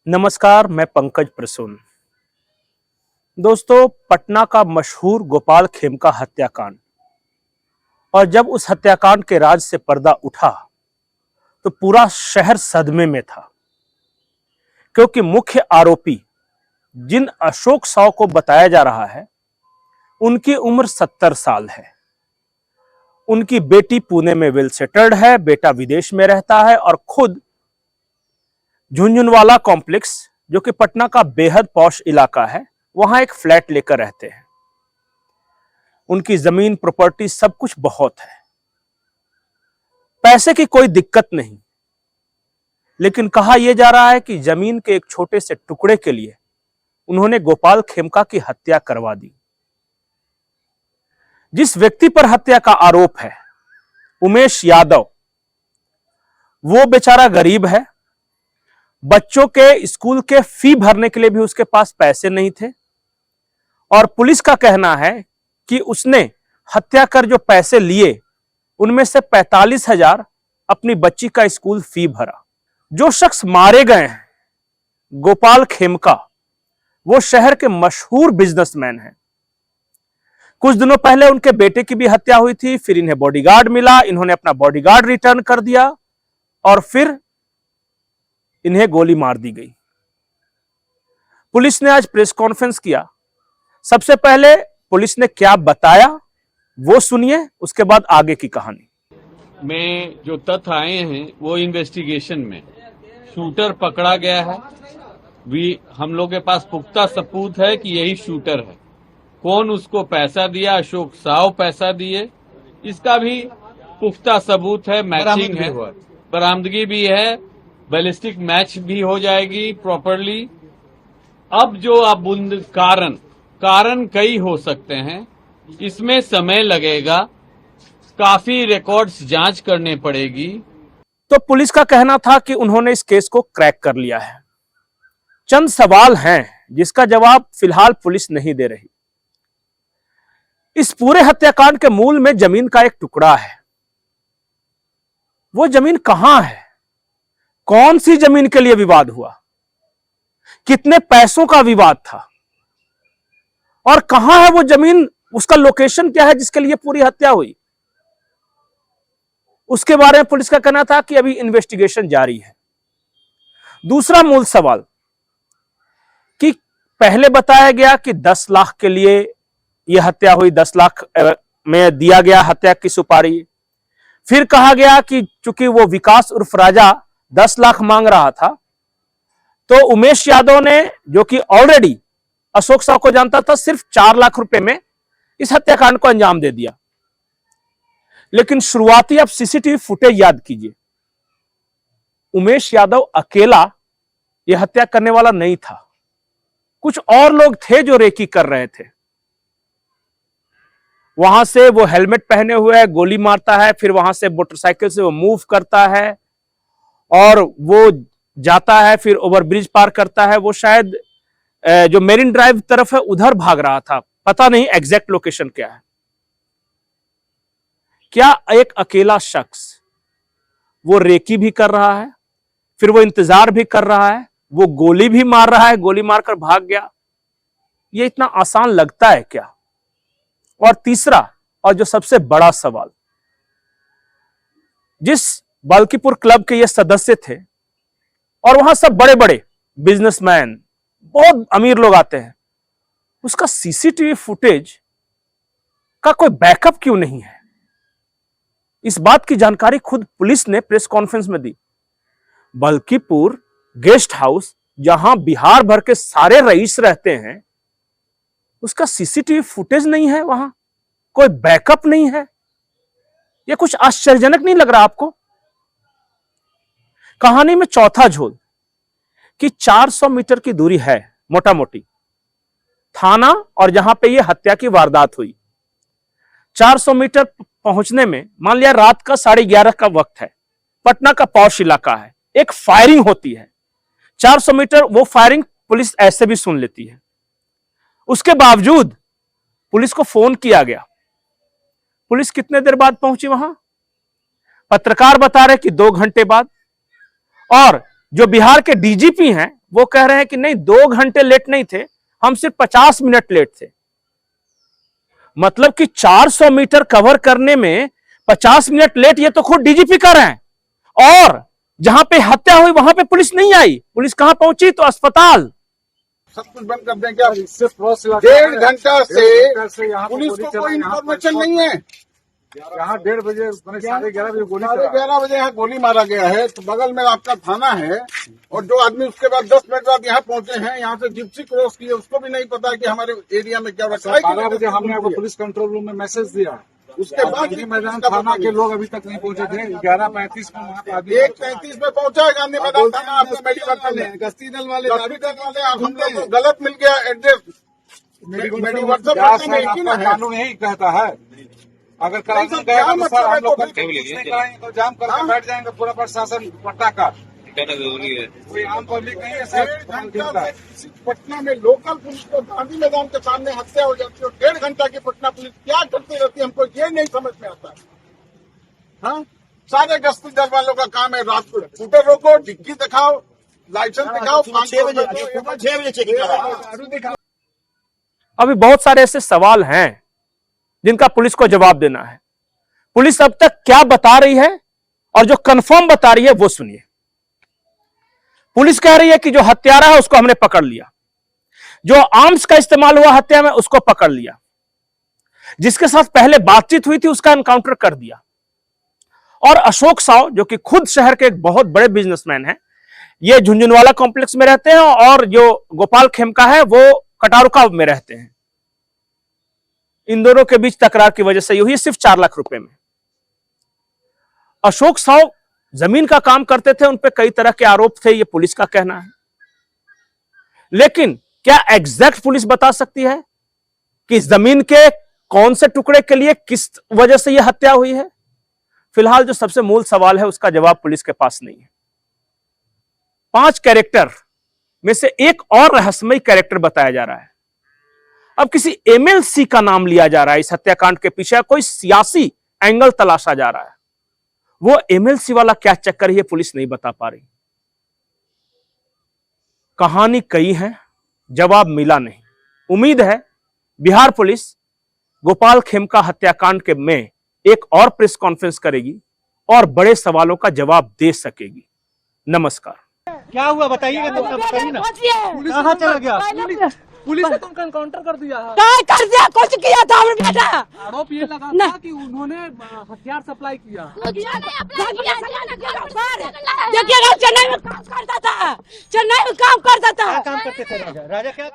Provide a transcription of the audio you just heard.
नमस्कार, मैं पंकज प्रसून। दोस्तों, पटना का मशहूर गोपाल खेमका हत्याकांड, और जब उस हत्याकांड के राज से पर्दा उठा तो पूरा शहर सदमे में था, क्योंकि मुख्य आरोपी जिन अशोक साव को बताया जा रहा है उनकी उम्र 70 साल है। उनकी बेटी पुणे में वेल सेटल्ड है, बेटा विदेश में रहता है और खुद झुंझुनवाला कॉम्प्लेक्स, जो कि पटना का बेहद पॉश इलाका है, वहां एक फ्लैट लेकर रहते हैं। उनकी जमीन प्रॉपर्टी सब कुछ बहुत है, पैसे की कोई दिक्कत नहीं, लेकिन कहा यह जा रहा है कि जमीन के एक छोटे से टुकड़े के लिए उन्होंने गोपाल खेमका की हत्या करवा दी। जिस व्यक्ति पर हत्या का आरोप है, उमेश यादव, वो बेचारा गरीब है। बच्चों के स्कूल के फी भरने के लिए भी उसके पास पैसे नहीं थे, और पुलिस का कहना है कि उसने हत्या कर जो पैसे लिए उनमें से 45,000 अपनी बच्ची का स्कूल फी भरा। जो शख्स मारे गए हैं, गोपाल खेमका, वो शहर के मशहूर बिजनेसमैन हैं। कुछ दिनों पहले उनके बेटे की भी हत्या हुई थी, फिर इन्हें बॉडीगार्ड मिला, इन्होंने अपना बॉडीगार्ड रिटर्न कर दिया और फिर इन्हें गोली मार दी गई। पुलिस ने आज प्रेस कॉन्फ्रेंस किया। सबसे पहले पुलिस ने क्या बताया वो सुनिए, उसके बाद आगे की कहानी में जो तथ्य आए हैं वो इन्वेस्टिगेशन में शूटर पकड़ा गया है। हम लोग के पास पुख्ता सबूत है कि यही शूटर है। कौन उसको पैसा दिया, अशोक साव पैसा दिए, इसका भी पुख्ता सबूत है, मैचिंग है, बरामदगी भी है, बैलिस्टिक मैच भी हो जाएगी प्रॉपरली। अब जो अब कारण कई हो सकते हैं, इसमें समय लगेगा, काफी रिकॉर्ड्स जांच करने पड़ेगी। तो पुलिस का कहना था कि उन्होंने इस केस को क्रैक कर लिया है। चंद सवाल हैं जिसका जवाब फिलहाल पुलिस नहीं दे रही। इस पूरे हत्याकांड के मूल में जमीन का एक टुकड़ा है। वो जमीन कहां है? कौन सी जमीन के लिए विवाद हुआ? कितने पैसों का विवाद था? और कहां है वो जमीन? उसका लोकेशन क्या है जिसके लिए पूरी हत्या हुई? उसके बारे में पुलिस का कहना था कि अभी इन्वेस्टिगेशन जारी है। दूसरा मूल सवाल कि पहले बताया गया कि 10 लाख के लिए यह हत्या हुई, 10 लाख में दिया गया हत्या की सुपारी। फिर कहा गया कि चूंकि वो विकास उर्फ राजा 10 लाख मांग रहा था, तो उमेश यादव ने, जो कि ऑलरेडी अशोक साव को जानता था, सिर्फ 4 लाख रुपए में इस हत्याकांड को अंजाम दे दिया। लेकिन शुरुआती आप सीसीटीवी फुटेज याद कीजिए, उमेश यादव अकेला यह हत्या करने वाला नहीं था, कुछ और लोग थे जो रेकी कर रहे थे। वहां से वो हेलमेट पहने हुए गोली मारता है, फिर वहां से मोटरसाइकिल से वो मूव करता है और वो जाता है, फिर ओवरब्रिज पार करता है। वो शायद जो मेरिन ड्राइव तरफ है उधर भाग रहा था, पता नहीं एग्जैक्ट लोकेशन क्या है। क्या एक अकेला शख्स वो रेकी भी कर रहा है, फिर वो इंतजार भी कर रहा है, वो गोली भी मार रहा है, गोली मारकर भाग गया? ये इतना आसान लगता है क्या? और तीसरा और जो सबसे बड़ा सवाल, जिस बाल्कीपुर क्लब के ये सदस्य थे और वहां सब बड़े बड़े बिजनेसमैन, बहुत अमीर लोग आते हैं, उसका सीसीटीवी फुटेज का कोई बैकअप क्यों नहीं है? इस बात की जानकारी खुद पुलिस ने प्रेस कॉन्फ्रेंस में दी। बाल्कीपुर गेस्ट हाउस, जहां बिहार भर के सारे रईस रहते हैं, उसका सीसीटीवी फुटेज नहीं है, वहां कोई बैकअप नहीं है। यह कुछ आश्चर्यजनक नहीं लग रहा आपको? कहानी में चौथा झोल कि 400 मीटर की दूरी है मोटा मोटी थाना और जहां पे यह हत्या की वारदात हुई। 400 मीटर पहुंचने में, मान लिया रात का 11:30 का वक्त है, पटना का पॉश इलाका है, एक फायरिंग होती है 400 मीटर। वो फायरिंग पुलिस ऐसे भी सुन लेती है। उसके बावजूद पुलिस को फोन किया गया। पुलिस कितने देर बाद पहुंची वहां? पत्रकार बता रहे कि 2 घंटे बाद। और जो बिहार के डीजीपी हैं वो कह रहे हैं कि नहीं 2 घंटे लेट नहीं थे, हम सिर्फ 50 मिनट लेट थे। मतलब कि 400 मीटर कवर करने में 50 मिनट लेट, ये तो खुद डीजीपी कर रहे हैं। और जहां पे हत्या हुई वहां पे पुलिस नहीं आई। पुलिस कहां पहुंची? तो अस्पताल। सब कुछ बंद कर दें क्या? इससे 1.5 घंटा से यहाँ पुलिस को कोई इन्फॉर्मेशन नहीं है। यहाँ 1:30 बजे, 11:30 बजे गोली चला। 11:30 बजे यहाँ गोली मारा गया है। तो बगल में आपका थाना है, और जो आदमी उसके बाद 10 मिनट बाद यहाँ पहुंचे हैं, यहाँ से जिप्सी क्रॉस की है, उसको भी नहीं पता कि हमारे एरिया में क्या रखा है। 12 बजे हमने आपको पुलिस कंट्रोल रूम में मैसेज दिया। उसके बाद गांधी मैदान थाना के लोग अभी तक नहीं पहुंचे थे। 11:35 में वहाँ पे आदमी 1:35 में पहुंचा है गांधी मैदान थाना। आपको मेडिकल वाले, गश्ती दल वाले, आप हम लोग को गलत मिल गया एड्रेस। कानून यही कहता है, अगर कराना गया तो सर हम लोग कराएंगे तो जाम करके बैठ जाएंगे पूरा प्रशासन पट्टा का। जरूरी है, कोई आम पब्लिक नहीं है सर। पटना में लोकल पुलिस को गांधी मैदान के सामने हत्या हो जाती है, 1.5 घंटा की पटना पुलिस क्या करती रहती है, हमको ये नहीं समझ में आता। हाँ, सारे गश्ती दल वालों का काम है रात को स्कूटर रोको, डिग्गी दिखाओ, लाइसेंस दिखाओ, 6 बजे चेकिंग। अभी बहुत सारे ऐसे सवाल हैं जिनका पुलिस को जवाब देना है। पुलिस अब तक क्या बता रही है और जो कंफर्म बता रही है वो सुनिए। पुलिस कह रही है कि जो हत्यारा है उसको हमने पकड़ लिया, जो आर्म्स का इस्तेमाल हुआ हत्या में उसको पकड़ लिया, जिसके साथ पहले बातचीत हुई थी उसका एनकाउंटर कर दिया। और अशोक साव जो कि खुद शहर के एक बहुत बड़े बिजनेसमैन हैं, ये झुंझुनवाला कॉम्प्लेक्स में रहते हैं, और जो गोपाल खेमका है वो कटारुका में रहते हैं। इन दोनों के बीच तकरार की वजह से ये हुई सिर्फ 4 लाख रुपए में। अशोक साव जमीन का काम करते थे, उन पे कई तरह के आरोप थे, ये पुलिस का कहना है। लेकिन क्या एग्जैक्ट पुलिस बता सकती है कि जमीन के कौन से टुकड़े के लिए किस वजह से यह हत्या हुई है? फिलहाल जो सबसे मूल सवाल है उसका जवाब पुलिस के पास नहीं है। 5 कैरेक्टर में से एक और रहस्यमयी कैरेक्टर बताया जा रहा है। अब किसी एमएलसी का नाम लिया जा रहा है इस हत्याकांड के पीछे, कोई सियासी एंगल तलाशा जा रहा है। वो एमएलसी वाला क्या चक्कर है पुलिस नहीं बता पा रही। कहानी कई है, जवाब मिला नहीं। उम्मीद है बिहार पुलिस गोपाल खेमका हत्याकांड के में एक और प्रेस कॉन्फ्रेंस करेगी और बड़े सवालों का जवाब दे सकेगी। नमस्कार। क्या हुआ बताइएगा, तो बताइए ना। कहाँ चला गया? पुलिस ने तुमको एनकाउंटर कर दिया है। क्या कर दिया? कुछ किया था हमने बेटा। आरोप ये लगा था कि उन्होंने हथियार सप्लाई किया। देखिएगा चेन्नई में काम करता था, चेन्नई में काम करता था। क्या काम करते थे राजा? राजा क्या